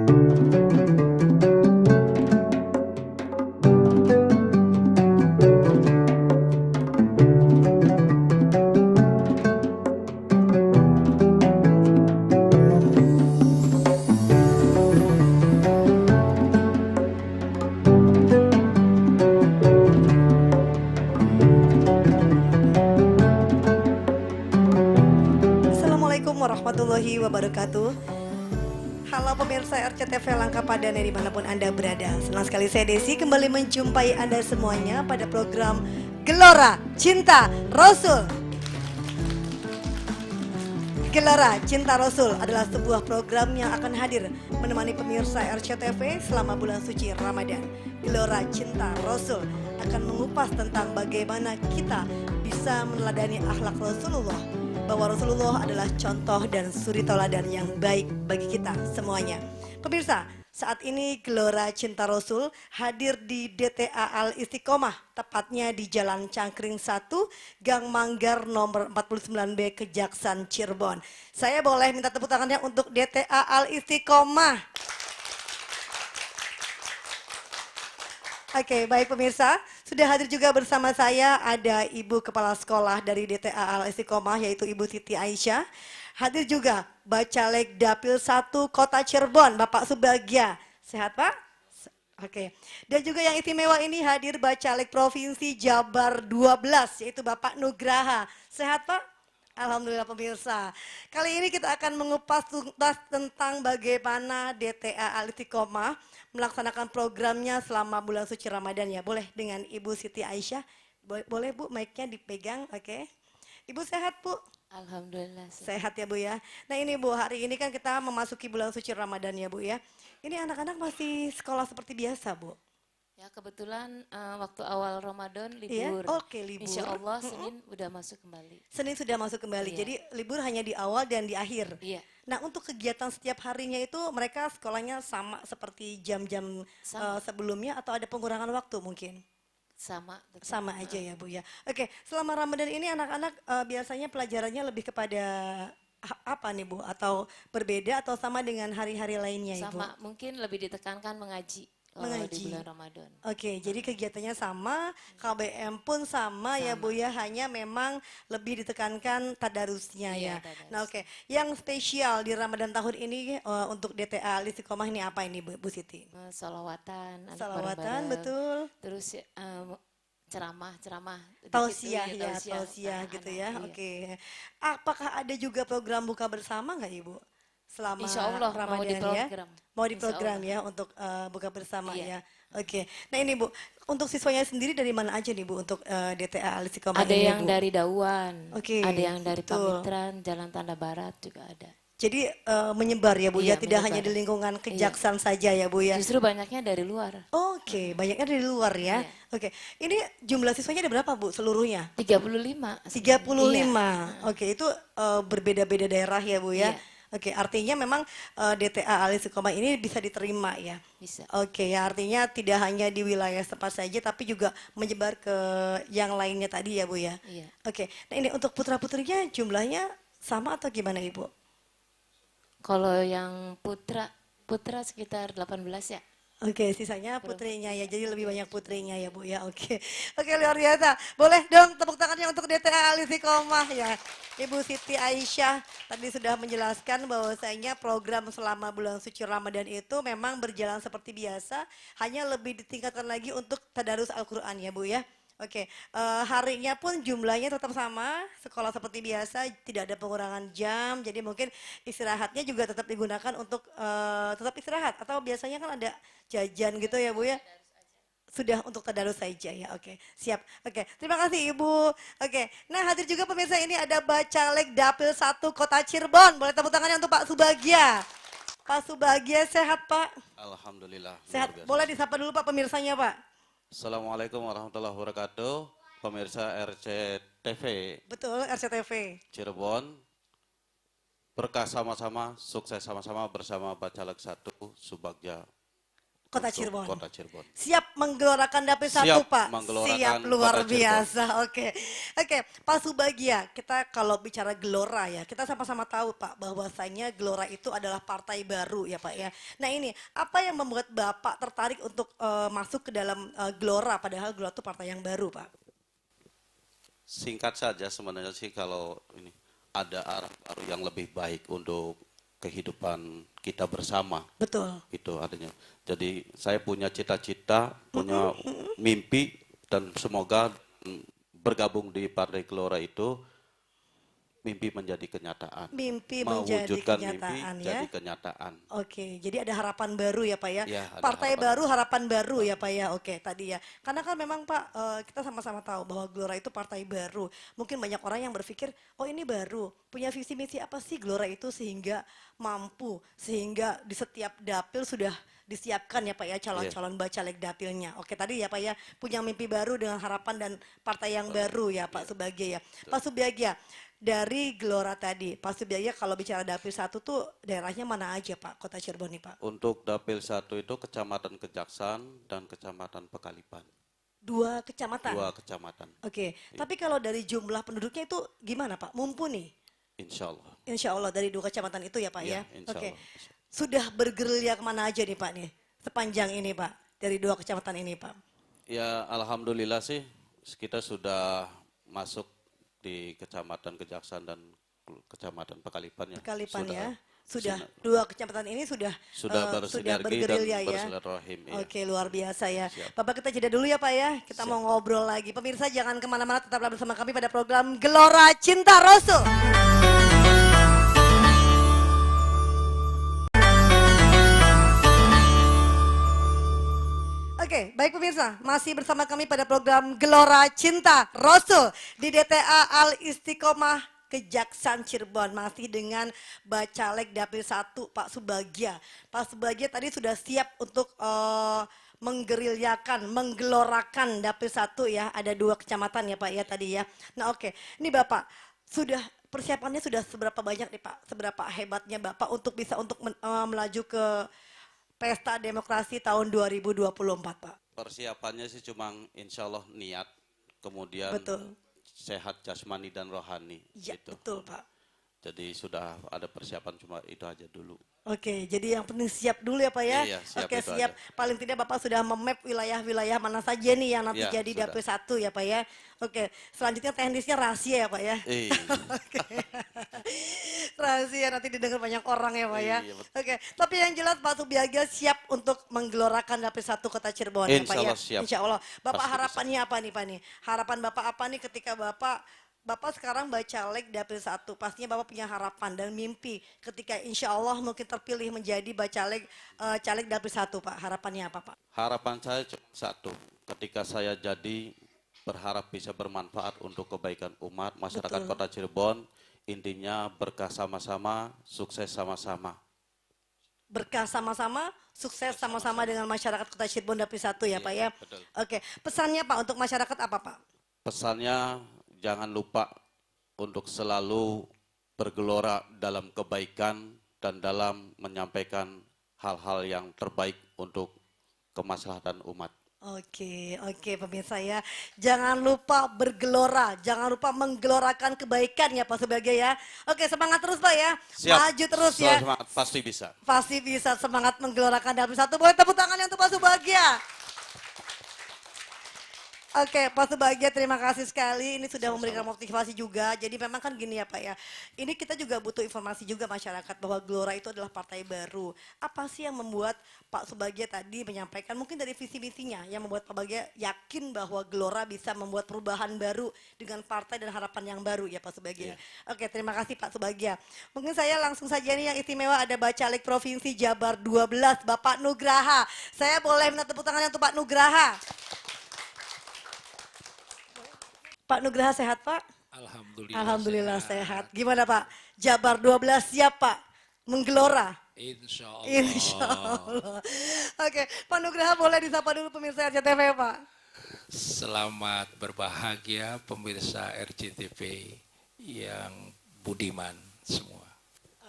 Assalamualaikum warahmatullahi wabarakatuh. Halo pemirsa RCTV Langka Padana dimanapun Anda berada. Senang sekali saya Desi kembali menjumpai Anda semuanya pada program Gelora Cinta Rasul. Gelora Cinta Rasul adalah sebuah program yang akan hadir menemani pemirsa RCTV selama bulan suci Ramadan. Gelora Cinta Rasul akan mengupas tentang bagaimana kita bisa meneladani akhlak Rasulullah, bahwa Rasulullah adalah contoh dan suri tauladan yang baik bagi kita semuanya. Pemirsa, saat ini Gelora Cinta Rasul hadir di DTA Al Istiqomah, tepatnya di Jalan Cangkring 1, Gang Manggar nomor 49B, Kejaksan, Cirebon. Saya boleh minta tepuk tangannya untuk DTA Al Istiqomah. Oke, baik pemirsa, sudah hadir juga bersama saya ada Ibu Kepala Sekolah dari DTA Al Istiqomah yaitu Ibu Siti Aisyah. Hadir juga Bacalek Dapil 1 Kota Cirebon, Bapak Subagya. Sehat Pak? Oke. Dan juga yang istimewa ini hadir Bacalek Provinsi Jabar 12 yaitu Bapak Nugraha. Sehat Pak? Alhamdulillah pemirsa. Kali ini kita akan mengupas tuntas tentang bagaimana DTA Al Istiqomah melaksanakan programnya selama bulan suci Ramadan ya. Boleh dengan Ibu Siti Aisyah? Boleh Bu, mic-nya dipegang, oke. Ibu sehat Bu? Alhamdulillah. Sehat ya Bu ya. Nah ini Bu, hari ini kan kita memasuki bulan suci Ramadan ya Bu ya. Ini anak-anak masih sekolah seperti biasa Bu? Ya kebetulan waktu awal Ramadan Iya, libur. oke libur. Insya Allah Senin udah masuk kembali. Senin sudah masuk kembali, Iya. jadi libur hanya di awal dan di akhir. Iya. Nah untuk kegiatan setiap harinya itu mereka sekolahnya sama seperti jam-jam Sama. sebelumnya atau ada pengurangan waktu mungkin? Sama. Tetap. Sama aja ya Bu ya. Oke, selama Ramadan ini anak-anak biasanya pelajarannya lebih kepada apa nih Bu? Atau berbeda atau sama dengan hari-hari lainnya Ibu? Sama. Mungkin lebih ditekankan mengaji. Mengaji. Di bulan Ramadan. Oke, jadi kegiatannya sama, KBM pun sama ya Bu ya, hanya memang lebih ditekankan tadarusnya ya. Iya, tadarus. Nah oke, yang spesial di Ramadan tahun ini untuk DTA Al Istiqomah ini apa ini Bu Siti? Salawatan. Salawatan, bareng-bareng. betul. Terus ceramah. Tausiah Dikit, ya, tausiah tausiah anak-anak, gitu ya. iya. Oke. Apakah ada juga program buka bersama nggak Ibu? Selama Insya Allah mau Ramadan ya? diprogram. Mau Insya diprogram Allah. ya untuk buka bersama Iya. ya. Oke. Nah ini Bu, untuk siswanya sendiri dari mana aja nih Bu untuk DTA Al Istiqomah Ada ini yang Bu? dari Dawan, Oke, ada yang dari betul. Pamitran, Jalan Tanda Barat juga ada. Jadi menyebar ya Bu ya, Iya, tidak hanya di menyebar. lingkungan Kejaksan saja ya Bu ya. Justru banyaknya dari luar. Oke, banyaknya dari luar ya. Iya. Oke, ini jumlah siswanya ada berapa Bu seluruhnya? 35. 35. Iya. Oke, itu berbeda-beda daerah ya Bu ya. Iya. Oke, artinya memang DTA Al Istiqomah ini bisa diterima ya. Bisa. Oke, ya artinya tidak hanya di wilayah tempat saja tapi juga menyebar ke yang lainnya tadi ya Bu ya. Iya. Oke, nah ini untuk putra-putrinya jumlahnya sama atau gimana Ibu? Kalau yang putra sekitar 18 ya. Oke, sisanya putrinya ya. Jadi lebih banyak putrinya ya Bu ya. Oke. Oke, luar biasa. Boleh dong tepuk tangannya untuk DTA Al Istiqomah ya. Ibu Siti Aisyah tadi sudah menjelaskan bahwasanya program selama bulan suci Ramadan itu memang berjalan seperti biasa, hanya lebih ditingkatkan lagi untuk tadarus Al-Qur'an ya Bu ya. Oke, harinya pun jumlahnya tetap sama, sekolah seperti biasa, tidak ada pengurangan jam, jadi mungkin istirahatnya juga tetap digunakan untuk tetap istirahat, atau biasanya kan ada jajan gitu ya Bu ya? Sudah untuk tadarus saja ya, oke, siap. Oke, terima kasih Ibu. Oke, nah hadir juga pemirsa ini ada Bacalek Dapil 1 Kota Cirebon, boleh tepuk tangannya untuk Pak Subagya. Pak Subagya sehat Pak? Alhamdulillah. Sehat, Luar biasa. boleh disapa dulu Pak pemirsanya Pak? Assalamualaikum warahmatullahi wabarakatuh. Pemirsa RCTV Betul, RCTV. Cirebon. Berkah sama-sama, sukses sama-sama bersama Bacalek 1 Subagja. Kota untuk Cirebon. Kota Cirebon. Siap menggelorakan Dapil 1 Siap Pak? menggelorakan Siap, luar Kota Cirebon. biasa. Oke. Oke, Pak Subagia, kita kalau bicara Gelora ya, kita sama-sama tahu Pak bahwasanya Gelora itu adalah partai baru ya Pak ya. Nah ini, apa yang membuat Bapak tertarik untuk masuk ke dalam Gelora, padahal Gelora itu partai yang baru Pak? Singkat saja sebenarnya sih kalau ini ada arah baru yang lebih baik untuk kehidupan kita bersama. Betul. Itu adanya. Jadi saya punya cita-cita, punya mimpi dan semoga bergabung di Partai Gelora itu mimpi menjadi kenyataan. Mimpi menjadi Mewujudkan kenyataan mimpi ya. jadi kenyataan. Oke, jadi ada harapan baru ya Pak ya. Ya, ada Partai harapan baru, harapan baru ya Pak ya. Oke, tadi ya. Karena kan memang Pak, kita sama-sama tahu bahwa Gelora itu partai baru. Mungkin banyak orang yang berpikir, oh ini baru. Punya visi misi apa sih Gelora itu sehingga mampu, sehingga di setiap dapil sudah disiapkan ya Pak ya calon-calon bacaleg dapilnya. Oke, tadi ya Pak ya, punya mimpi baru dengan harapan dan partai yang baru ya Pak Subagia ya. Pak Subagia, dari Gelora tadi, Pak Subiaya kalau bicara Dapil 1 tuh daerahnya mana aja Pak, Kota Cirebon nih Pak? Untuk Dapil 1 itu Kecamatan Kejaksan dan Kecamatan Pekalipan. 2 kecamatan? 2 kecamatan. Oke, tapi kalau dari jumlah penduduknya itu gimana Pak? Mumpuni? Insya Allah. Insya Allah dari 2 kecamatan itu ya Pak ya? Insya Oke, Allah. sudah bergerilya kemana aja nih Pak nih? Sepanjang ini Pak, dari 2 kecamatan ini Pak? Ya Alhamdulillah sih kita sudah masuk di Kecamatan Kejaksan dan Kecamatan Pekalipan ya. Pekalipan ya? Sudah Sina- 2 kecamatan ini sudah bersinergi dan bergerilya ya. bersilaturahim. Iya. Oke, luar biasa ya. Siap. Bapak kita jeda dulu ya Pak ya. Kita mau ngobrol lagi. Pemirsa jangan kemana-mana, tetaplah bersama kami pada program Gelora Cinta Rasul. Oke, baik pemirsa, masih bersama kami pada program Gelora Cinta Rasul di DTA Al Istiqomah Kejaksan Cirebon, masih dengan Bacaleg Dapil 1 Pak Subagia. Pak Subagia tadi sudah siap untuk menggerilyakan, menggelorakan Dapil 1 ya, ada 2 kecamatan ya Pak ya tadi ya. Nah oke, ini Bapak sudah persiapannya sudah seberapa banyak nih Pak, seberapa hebatnya Bapak untuk bisa untuk melaju ke Pesta Demokrasi tahun 2024 Pak? Persiapannya sih cuma insya Allah niat, kemudian Betul. sehat jasmani dan rohani. Iya gitu. betul Pak. Jadi sudah ada persiapan cuma itu aja dulu. Oke, jadi yang penting siap dulu ya Pak ya. Iya, siap Oke, itu siap. Paling tidak Bapak sudah memap wilayah-wilayah mana saja nih yang nanti Iya, jadi sudah. Dapil 1 ya Pak ya. Oke, selanjutnya teknisnya rahasia ya Pak ya. Iya. Oke. Rahasia nanti didengar banyak orang ya Pak ya. Iya, betul. Oke, tapi yang jelas Pak Subiaga siap untuk menggelorakan Dapil 1 Kota Cirebon ya Pak Insya ya. Allah siap. Insya Allah. Bapak Pasti harapannya apa nih Pak nih? Harapan Bapak apa nih ketika Bapak sekarang Bacaleg Dapil 1, pastinya Bapak punya harapan dan mimpi ketika insya Allah mungkin terpilih menjadi Bacaleg Caleg Dapil 1 Pak. Harapannya apa Pak? Harapan saya cuma satu, ketika saya jadi berharap bisa bermanfaat untuk kebaikan umat, masyarakat Betul. Kota Cirebon, intinya berkah sama-sama, sukses sama-sama. Berkah sama-sama, sukses sama-sama dengan masyarakat Kota Cirebon Dapil 1 ya Iya, Pak ya. betul. Oke, pesannya Pak untuk masyarakat apa Pak? Pesannya jangan lupa untuk selalu bergelora dalam kebaikan dan dalam menyampaikan hal-hal yang terbaik untuk kemaslahatan umat. Oke pemirsa ya. Jangan lupa bergelora, jangan lupa menggelorakan kebaikan ya Pak sebagai ya. Oke, semangat terus Pak ya. Siap. Maju terus ya. Semangat, pasti bisa. Pasti bisa semangat menggelorakan Dapil 1. Boleh tepuk tangannya untuk Pak Subagia. Oke, Pak Subagia terima kasih sekali. Ini sudah memberikan motivasi juga. Jadi memang kan gini ya Pak ya. Ini kita juga butuh informasi juga masyarakat bahwa Gelora itu adalah partai baru. Apa sih yang membuat Pak Subagia tadi menyampaikan mungkin dari visi misinya yang membuat Pak Subagia yakin bahwa Gelora bisa membuat perubahan baru dengan partai dan harapan yang baru ya Pak Subagia. Oke, terima kasih Pak Subagia. Mungkin saya langsung saja nih yang istimewa ada Bacaleg Provinsi Jabar 12 Bapak Nugraha. Saya boleh minta tepuk tangannya untuk Pak Nugraha. Pak Nugraha sehat Pak? Alhamdulillah. Alhamdulillah sehat. Gimana Pak? Jabar 12 siap Pak? Menggelora? Insya Allah. Insya Allah. Oke, Pak Nugraha boleh disapa dulu pemirsa RCTV Pak? Selamat berbahagia pemirsa RCTV yang budiman semua.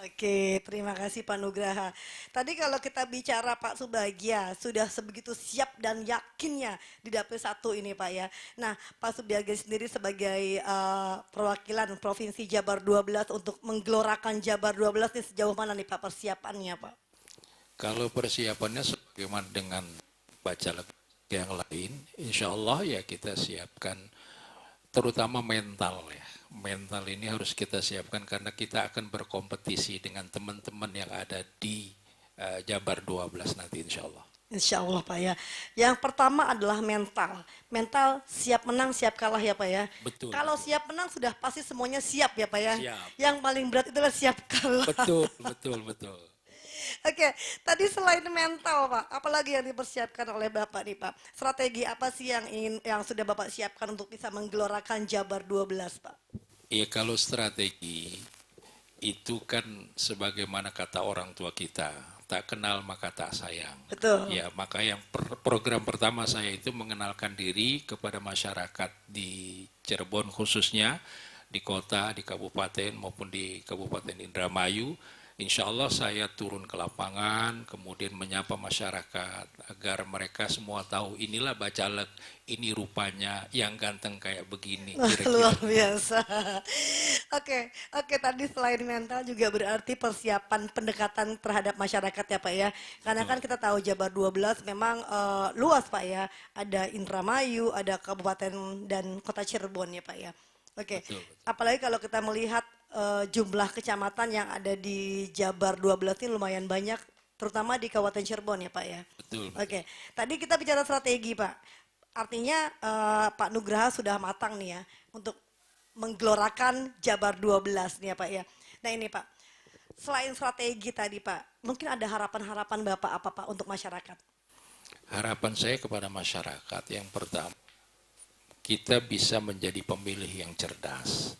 Oke, terima kasih Pak Nugraha. Tadi kalau kita bicara Pak Subagia, sudah sebegitu siap dan yakinnya di Dapil 1 ini Pak ya. Nah, Pak Subagia sendiri sebagai perwakilan Provinsi Jabar 12 untuk menggelorakan Jabar 12 ini sejauh mana nih Pak persiapannya Pak? Kalau persiapannya sebagaimana dengan baca yang lain, insya Allah ya kita siapkan terutama mental ya. Mental ini harus kita siapkan karena kita akan berkompetisi dengan teman-teman yang ada di Jabar 12 nanti insya Allah. Insya Allah Pak ya. Yang pertama adalah mental. Mental siap menang, siap kalah ya Pak ya. Betul. Kalau siap menang sudah pasti semuanya siap ya Pak ya. Siap. Yang paling berat itulah siap kalah. Betul, betul, betul. Oke, tadi selain mental Pak, apalagi yang dipersiapkan oleh Bapak nih Pak? Strategi apa sih yang sudah Bapak siapkan untuk bisa menggelorakan Jabar 12 Pak? Ya kalau strategi itu kan sebagaimana kata orang tua kita, tak kenal maka tak sayang. Betul. Ya maka yang program pertama saya itu mengenalkan diri kepada masyarakat di Cirebon khususnya, di kota, di kabupaten maupun di Kabupaten Indramayu. Insya Allah saya turun ke lapangan, kemudian menyapa masyarakat agar mereka semua tahu inilah bacalek, ini rupanya yang ganteng kayak begini. Luar Kira-kira. biasa. Oke, tadi selain mental juga berarti persiapan pendekatan terhadap masyarakat ya Pak ya. Karena kan kita tahu Jabar 12 memang luas Pak ya. Ada Indramayu, ada Kabupaten dan Kota Cirebon ya Pak ya. Oke, Betul, betul. apalagi kalau kita melihat jumlah kecamatan yang ada di Jabar 12 ini lumayan banyak, terutama di Kabupaten Cirebon ya Pak ya. Betul. Oke, tadi kita bicara strategi Pak. Artinya Pak Nugraha sudah matang nih ya untuk menggelorakan Jabar 12 nih ya Pak ya. Nah ini Pak, selain strategi tadi Pak, mungkin ada harapan-harapan Bapak apa Pak untuk masyarakat? Harapan saya kepada masyarakat yang pertama, kita bisa menjadi pemilih yang cerdas.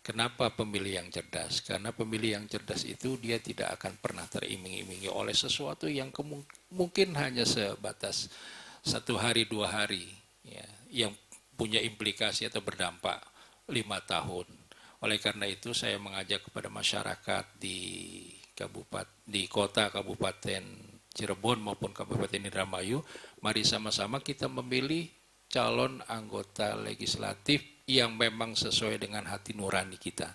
Kenapa pemilih yang cerdas? Karena pemilih yang cerdas itu dia tidak akan pernah teriming-imingi oleh sesuatu yang mungkin hanya sebatas 1 hari 2 hari, ya, yang punya implikasi atau berdampak 5 tahun. Oleh karena itu saya mengajak kepada masyarakat di kota Kabupaten Cirebon maupun Kabupaten Indramayu, mari sama-sama kita memilih calon anggota legislatif yang memang sesuai dengan hati nurani kita.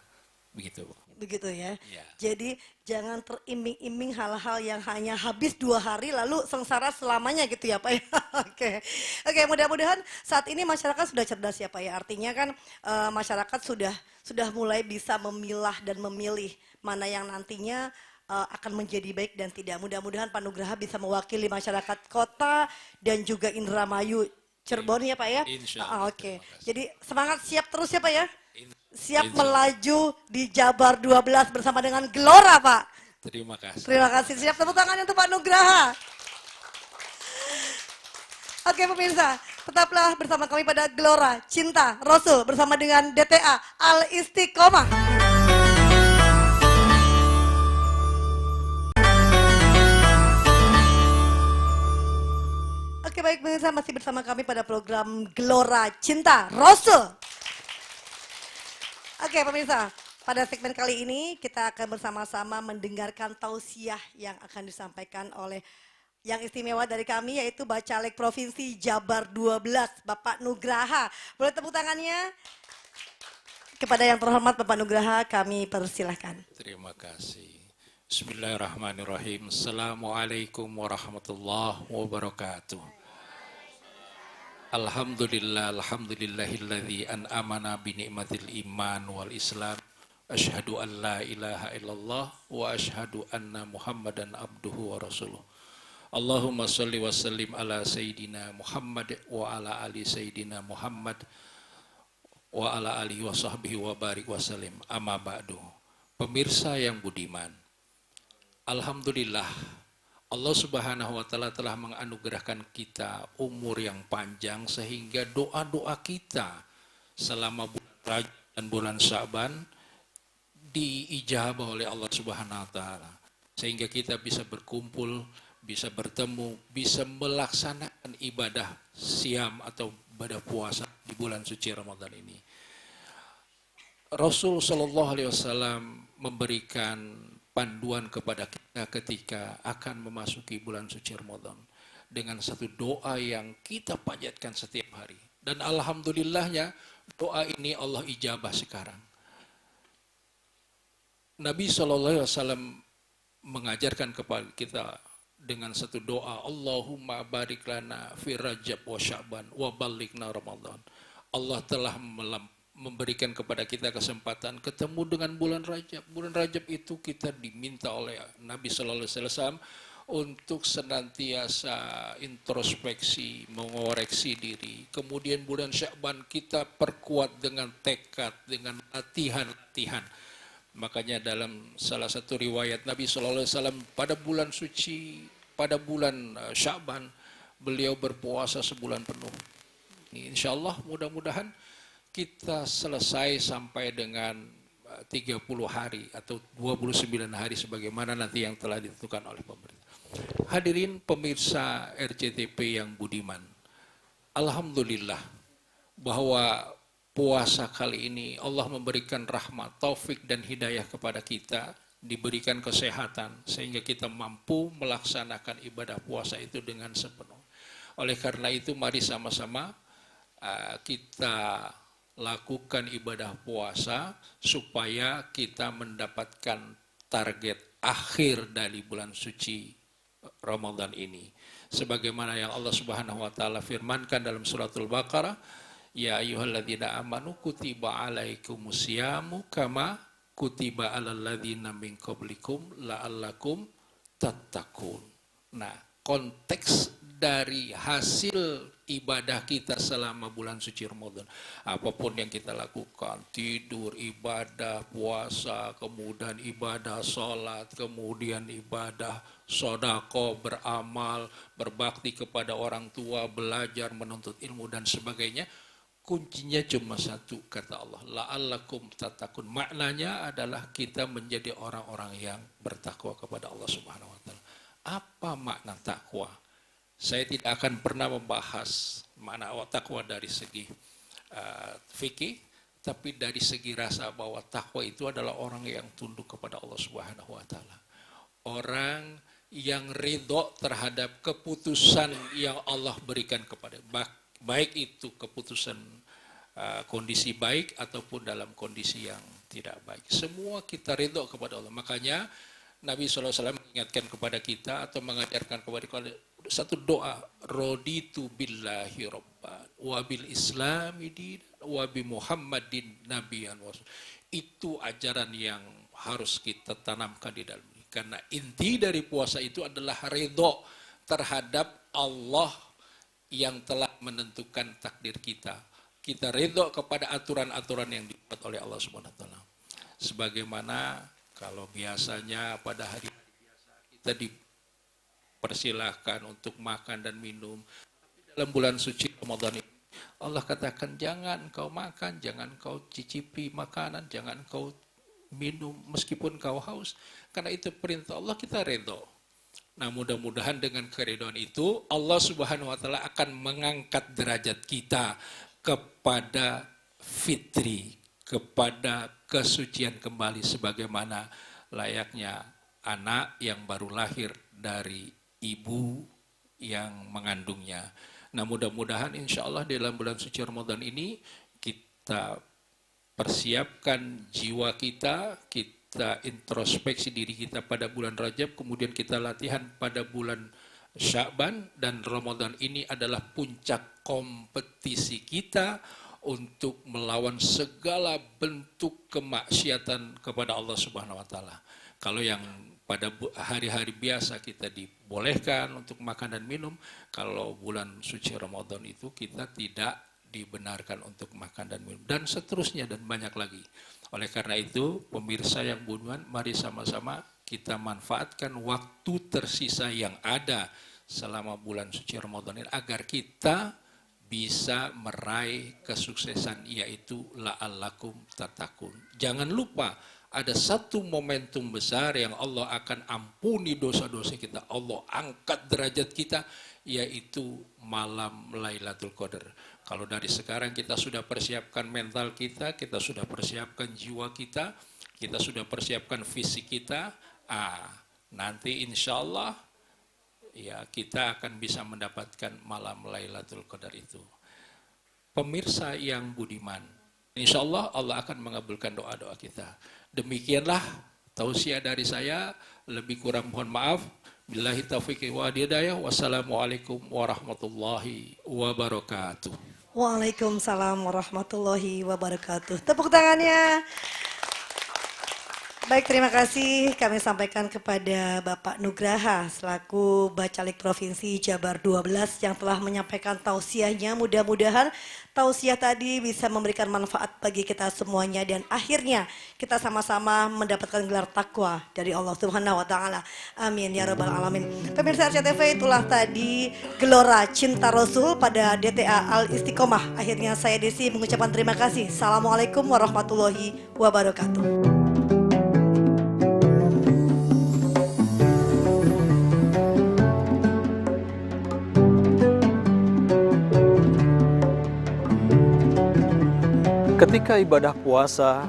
Begitu. Begitu ya. Ya. Jadi jangan teriming-iming hal-hal yang hanya habis 2 hari lalu sengsara selamanya gitu ya Pak ya. Oke, mudah-mudahan saat ini masyarakat sudah cerdas ya Pak ya. Artinya kan masyarakat sudah mulai bisa memilah dan memilih mana yang nantinya akan menjadi baik dan tidak. Mudah-mudahan Pak Nugraha bisa mewakili masyarakat kota dan juga Indramayu Cirebon ya Pak ya. Insya Allah. Oke. Terima kasih. Jadi semangat siap terus ya Pak ya. Siap Insya Allah. melaju di Jabar 12 bersama dengan Gelora Pak. Terima kasih. Terima kasih. Siap tepuk tangan untuk Pak Nugraha. Oke pemirsa, tetaplah bersama kami pada Gelora Cinta Rasul bersama dengan DTA Al Istiqomah. Oke baik pemirsa, masih bersama kami pada program Gelora Cinta Rasul. Oke pemirsa, pada segmen kali ini kita akan bersama-sama mendengarkan tausiah yang akan disampaikan oleh yang istimewa dari kami yaitu Bacalek Provinsi Jabar 12, Bapak Nugraha. Boleh tepuk tangannya? Kepada yang terhormat Bapak Nugraha kami persilahkan. Terima kasih. Bismillahirrahmanirrahim. Assalamualaikum warahmatullahi wabarakatuh. Alhamdulillahilladzi an'amana bi ni'matil iman wal islam. Asyhadu an la ilaha illallah wa asyhadu anna Muhammadan abduhu wa rasuluh. Allahumma shalli wa sallim ala sayyidina Muhammad wa ala ali sayyidina Muhammad wa ala alihi wa sahbihi wa barik wa sallim. Amma ba'du. Pemirsa yang budiman, alhamdulillah Allah Subhanahu wa taala telah menganugerahkan kita umur yang panjang sehingga doa-doa kita selama bulan Rajab dan bulan Sya'ban diijabah oleh Allah Subhanahu wa taala. Sehingga kita bisa berkumpul, bisa bertemu, bisa melaksanakan ibadah siam atau ibadah puasa di bulan suci Ramadan ini. Rasul Shallallahu Alaihi Wasallam memberikan panduan kepada kita ketika akan memasuki bulan suci Ramadan dengan satu doa yang kita panjatkan setiap hari. Dan alhamdulillahnya doa ini Allah ijabah sekarang. Nabi SAW mengajarkan kepada kita dengan satu doa, Allahumma barik lana fi Rajab wa Sya'ban wa ballighna Ramadan. Allah telah memberikan kepada kita kesempatan ketemu dengan bulan Rajab. Bulan Rajab itu kita diminta oleh Nabi sallallahu alaihi wasallam untuk senantiasa introspeksi, mengoreksi diri. Kemudian bulan Sya'ban kita perkuat dengan tekad, dengan latihan-latihan. Makanya dalam salah satu riwayat Nabi sallallahu alaihi wasallam pada bulan suci, pada bulan Sya'ban, beliau berpuasa sebulan penuh. Insya Allah mudah-mudahan kita selesai sampai dengan 30 hari atau 29 hari sebagaimana nanti yang telah ditentukan oleh pemerintah. Hadirin pemirsa RCTP yang budiman, alhamdulillah bahwa puasa kali ini Allah memberikan rahmat, taufik dan hidayah kepada kita, diberikan kesehatan sehingga kita mampu melaksanakan ibadah puasa itu dengan sepenuh. Oleh karena itu mari sama-sama kita lakukan ibadah puasa supaya kita mendapatkan target akhir dari bulan suci Ramadan ini. Sebagaimana yang Allah Subhanahu wa taala firmankan dalam suratul Baqarah, ya ayyuhalladzina amanu kutiba alaikumusyamu kama kutiba alal ladzina min qablikum la'allakum tattaqun. Nah, konteks dari hasil ibadah kita selama bulan suci Ramadan, apapun yang kita lakukan, tidur, ibadah, puasa, kemudian ibadah sholat, kemudian ibadah sodako, beramal, berbakti kepada orang tua, belajar, menuntut ilmu dan sebagainya, kuncinya cuma satu, kata Allah, la'allakum tattaqun. Maknanya adalah kita menjadi orang-orang yang bertakwa kepada Allah Subhanahu wa taala. Apa makna takwa? Saya tidak akan pernah membahas makna takwa dari segi fikih, tapi dari segi rasa bahwa takwa itu adalah orang yang tunduk kepada Allah Subhanahu wa taala. Orang yang ridho terhadap keputusan yang Allah berikan kepada, baik itu keputusan kondisi baik ataupun dalam kondisi yang tidak baik. Semua kita ridho kepada Allah. Makanya Nabi SAW mengingatkan kepada kita atau mengajarkan kepada kita satu doa, raditu billahi rabban wa bil islami dinan wa bi muhammadin nabiyyan. Itu ajaran yang harus kita tanamkan di dalam ini. Karena inti dari puasa itu adalah ridho terhadap Allah yang telah menentukan takdir kita. Kita ridho kepada aturan-aturan yang dibuat oleh Allah Subhanahu wa taala. Sebagaimana kalau biasanya pada hari biasa kita dipersilahkan untuk makan dan minum, tapi dalam bulan suci Ramadan ini Allah katakan jangan kau makan, jangan kau cicipi makanan, jangan kau minum meskipun kau haus. Karena itu perintah Allah, kita ridho. Nah, mudah-mudahan dengan keridhaan itu Allah Subhanahu wa taala akan mengangkat derajat kita kepada fitri, kepada kesucian kembali sebagaimana layaknya anak yang baru lahir dari ibu yang mengandungnya. Nah, mudah-mudahan insya Allah dalam bulan suci Ramadan ini kita persiapkan jiwa kita, kita introspeksi diri kita pada bulan Rajab, kemudian kita latihan pada bulan Sya'ban, dan Ramadan ini adalah puncak kompetisi kita untuk melawan segala bentuk kemaksiatan kepada Allah Subhanahu wa taala. Kalau yang pada hari-hari biasa kita dibolehkan untuk makan dan minum, kalau bulan suci Ramadan itu kita tidak dibenarkan untuk makan dan minum, dan seterusnya dan banyak lagi. Oleh karena itu, pemirsa yang budiman, mari sama-sama kita manfaatkan waktu tersisa yang ada selama bulan suci Ramadan ini agar kita bisa meraih kesuksesan, yaitu la'allakum tattaqun. Jangan lupa ada satu momentum besar yang Allah akan ampuni dosa-dosa kita, Allah angkat derajat kita, yaitu malam Lailatul Qadar. Kalau dari sekarang kita sudah persiapkan mental kita, kita sudah persiapkan jiwa kita sudah persiapkan fisik kita, Nanti insya Allah ya kita akan bisa mendapatkan malam Lailatul Qadar itu. Pemirsa yang budiman, insya Allah Allah akan mengabulkan doa-doa kita. Demikianlah tausiah dari saya, lebih kurang mohon maaf. Billahi taufiq wa hidayah. Wassalamualaikum warahmatullahi wabarakatuh. Waalaikumsalam warahmatullahi wabarakatuh. Tepuk tangannya. Baik, terima kasih kami sampaikan kepada Bapak Nugraha selaku Bacalek Provinsi Jabar 12 yang telah menyampaikan tausiahnya. Mudah-mudahan tausiah tadi bisa memberikan manfaat bagi kita semuanya dan akhirnya kita sama-sama mendapatkan gelar takwa dari Allah Subhanahu wa taala. Amin ya rabbal alamin. Pemirsa RCTV, itulah tadi Gelora Cinta Rasul pada DTA Al Istiqomah. Akhirnya saya Desi mengucapkan terima kasih. Assalamualaikum warahmatullahi wabarakatuh. Ketika ibadah puasa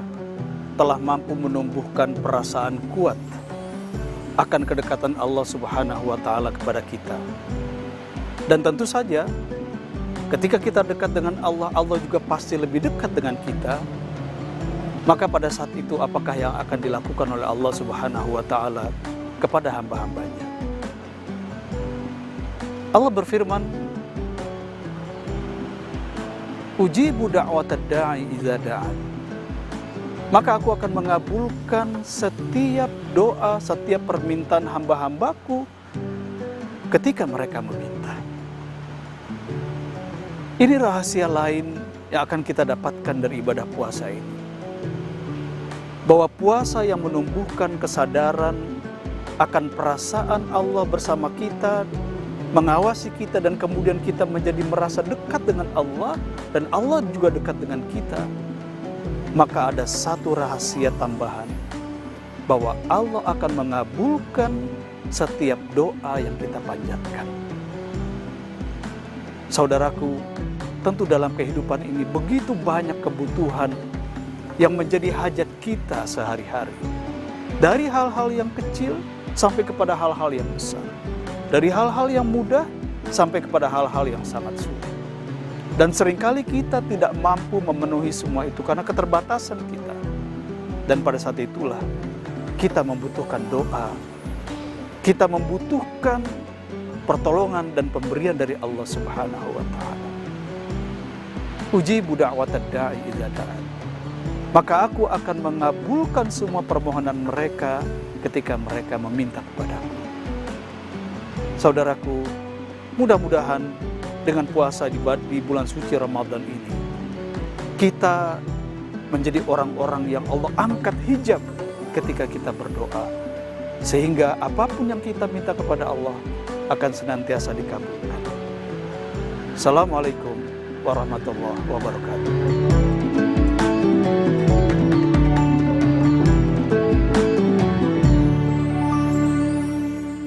telah mampu menumbuhkan perasaan kuat akan kedekatan Allah Subhanahu wa taala kepada kita. Dan tentu saja ketika kita dekat dengan Allah, Allah juga pasti lebih dekat dengan kita. Maka pada saat itu apakah yang akan dilakukan oleh Allah Subhanahu wa taala kepada hamba-hambanya? Allah berfirman, Ujibu da'watad da'i idza da'an. Maka aku akan mengabulkan setiap doa, setiap permintaan hamba-hambaku ketika mereka meminta. Ini rahasia lain yang akan kita dapatkan dari ibadah puasa ini. Bahwa puasa yang menumbuhkan kesadaran akan perasaan Allah bersama kita, mengawasi kita, dan kemudian kita menjadi merasa dekat dengan Allah dan Allah juga dekat dengan kita. Maka ada satu rahasia tambahan, bahwa Allah akan mengabulkan setiap doa yang kita panjatkan. Saudaraku, tentu dalam kehidupan ini begitu banyak kebutuhan yang menjadi hajat kita sehari-hari. Dari hal-hal yang kecil sampai kepada hal-hal yang besar. Dari hal-hal yang mudah sampai kepada hal-hal yang sangat sulit. Dan seringkali kita tidak mampu memenuhi semua itu karena keterbatasan kita. Dan pada saat itulah kita membutuhkan doa. Kita membutuhkan pertolongan dan pemberian dari Allah Subhanahu wa taala. Ujibu da'watad da'i idza da'an. Maka aku akan mengabulkan semua permohonan mereka ketika mereka meminta kepadaku. Saudaraku, mudah-mudahan dengan puasa di bulan suci Ramadan ini, kita menjadi orang-orang yang Allah angkat hijab ketika kita berdoa. Sehingga apapun yang kita minta kepada Allah akan senantiasa dikabulkan. Assalamualaikum warahmatullahi wabarakatuh.